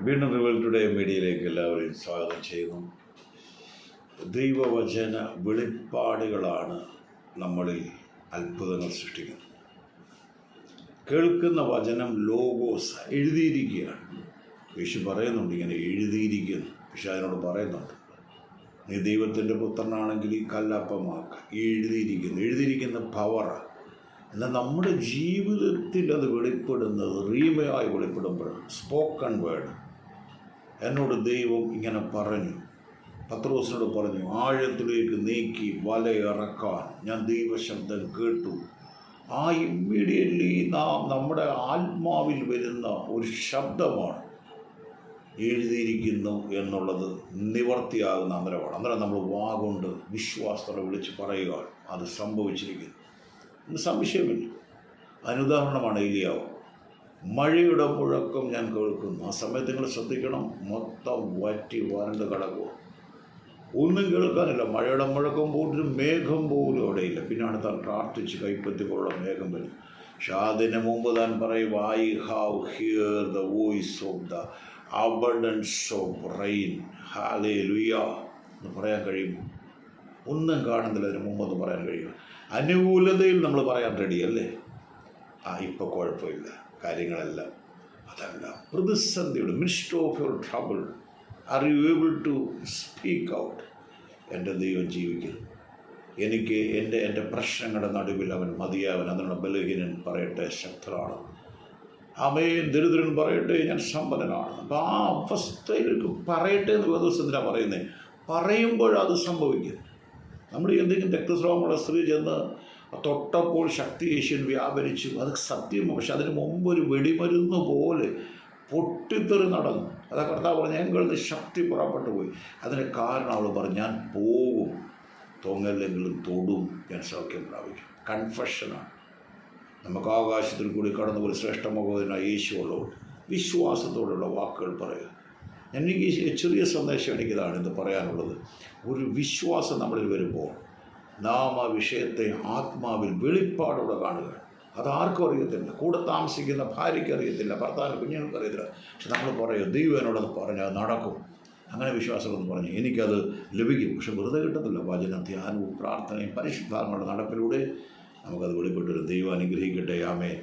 വീണ്ടും revel today മീഡിയയിലേക്ക് എല്ലാവരെയും സ്വാഗതം ചെയ്യുന്നു. ദൈവവചന വെളിപ്പാടുകളാണ് നമ്മളിൽ അത്ഭുതങ്ങൾ സൃഷ്ടിക്കുന്നത്. കേൾക്കുന്ന വചനം ലോഗോസ് എഴുതിയിരിക്കുകയാണ്. യേശു പറയുന്നുണ്ട്, ഇങ്ങനെ എഴുതിയിരിക്കുന്നു. പക്ഷെ അതിനോട് പറയുന്നുണ്ട്, നീ ദൈവത്തിൻ്റെ പുത്രനാണെങ്കിൽ ഈ കല്ലപ്പമാക്കുക. എഴുതിയിരിക്കുന്ന പവറാണ്. എന്നാൽ നമ്മുടെ ജീവിതത്തിൽ അത് വെളിപ്പെടുന്നത് റീമയായി വെളിപ്പെടുമ്പോഴാണ്. Spoken word. എന്നോട് ദൈവം ഇങ്ങനെ പറഞ്ഞു, പത്രോസിനോട് പറഞ്ഞു, ആഴത്തിലേക്ക് നീക്കി വലയിറക്കാൻ ഞാൻ ദൈവശബ്ദം കേട്ടു. ആ ഇമ്മീഡിയറ്റ്ലി നമ്മുടെ ആത്മാവിൽ വരുന്ന ഒരു ശബ്ദമാണ് എഴുതിയിരിക്കുന്നു എന്നുള്ളത് നിവർത്തിയാകുന്ന അന്തരമാണ്. അന്നേരം നമ്മൾ വാഗൊണ്ട് വിശ്വാസത്തോടെ വിളിച്ച് പറയുക, അത് സംഭവിച്ചിരിക്കുന്നു. സംശയമില്ല. അതിനുദാഹരണമാണ് ഏലിയാവ്. മഴയുടെ മുഴക്കം ഞാൻ കേൾക്കുന്നു. ആ സമയത്ത് നിങ്ങൾ ശ്രദ്ധിക്കണം, മൊത്തം വറ്റി വരണ്ട് കിടക്കുക, ഒന്നും കേൾക്കാനില്ല. മഴയുടെ മുഴക്കം പോയിട്ട് മേഘം പോലും അവിടെയില്ല. പിന്നെയാണ് താൻ പ്രാർത്ഥിച്ച് കൈപ്പറ്റിപ്പോലുള്ള മേഘം വരും. പക്ഷെ അതിന് മുമ്പ് താൻ പറയും, I have here the voice of the abundance of rain. Hallelujah എന്ന് പറയാൻ കഴിയുമോ? ഒന്നും കാണുന്നില്ല. അതിന് മുമ്പൊന്ന് പറയാൻ കഴിയും. അനുകൂലതയിൽ നമ്മൾ പറയാൻ റെഡിയല്ലേ? ഇപ്പോൾ കുഴപ്പമില്ല, കാര്യങ്ങളെല്ലാം. അതല്ല, പ്രതിസന്ധിയുടെ midst of your trouble are you able to speak out? എൻ്റെ ദൈവം ജീവിക്കുന്നു. എനിക്ക് എൻ്റെ പ്രശ്നങ്ങളുടെ നടുവിൽ അവൻ മതിയാവൻ. അതിനുള്ള ബലഹീനൻ പറയട്ടെ ശക്തനാണ്. ആമേൻ. ദരിദ്രൻ പറയട്ടെ ഞാൻ സമ്പന്നനാണ്. അപ്പോൾ ആ അവസ്ഥയിലേക്ക് പറയട്ടെ എന്ന് വേദപുസ്തകത്തിലാണ് പറയുന്നത്. പറയുമ്പോഴത് സംഭവിക്കുന്നു. നമ്മൾ എന്തെങ്കിലും രക്തസ്രാവമുള്ള സ്ത്രീ ചെന്ന് തൊട്ടപ്പോൾ ശക്തി യേശുവിൻ വ്യാപരിച്ചു, അത് സത്യമാണ്. പക്ഷെ അതിന് മുമ്പ് ഒരു വെടിമരുന്ന് പോലെ പൊട്ടിത്തെറി നടന്നു. അതാ കർത്താവ് പറഞ്ഞു, ഞങ്ങളിൽ നിന്ന് ശക്തി പുറപ്പെട്ടു പോയി. അതിന് കാരണം അവൾ പറഞ്ഞു, ഞാൻ പോകും, തൊങ്ങല്ലെങ്കിലും തൊടും, ഞാൻ സൗഖ്യം പ്രാപിക്കും. കൺഫെഷനാണ്. നമുക്ക് ആകാശത്തിൽ കൂടി കടന്നു പോയി ശ്രേഷ്ഠമുഖനായ യേശു ഉള്ളതുകൊണ്ട് വിശ്വാസത്തോടുള്ള വാക്കുകൾ പറയുക. എനിക്ക് ചെറിയ സന്ദേശം എനിക്കിതാണ് ഇന്ന് പറയാനുള്ളത്. ഒരു വിശ്വാസം നമ്മളിൽ വരുമ്പോൾ നാം ആ വിഷയത്തെ ആത്മാവിൽ വെളിപ്പാടോടെ കാണുക. അതാർക്കും അറിയത്തില്ല. കൂടെ താമസിക്കുന്ന ഭാര്യയ്ക്ക് അറിയത്തില്ല, ഭർത്താവിന് കുഞ്ഞുങ്ങൾക്ക് അറിയത്തില്ല. പക്ഷെ നമ്മൾ പറയും, ദൈവം എന്നോടത് പറഞ്ഞാൽ അത് നടക്കും. അങ്ങനെ വിശ്വാസമെന്ന് പറഞ്ഞു എനിക്കത് ലഭിക്കും. പക്ഷെ വെറുതെ കിട്ടത്തില്ല. വചനം, ധ്യാനവും പ്രാർത്ഥനയും പരിശുദ്ധാത്മാക്കളുടെ നടപ്പിലൂടെ നമുക്കത് വെളിപ്പെട്ടു വരും. ദൈവം അനുഗ്രഹിക്കട്ടെ. ആമേൻ.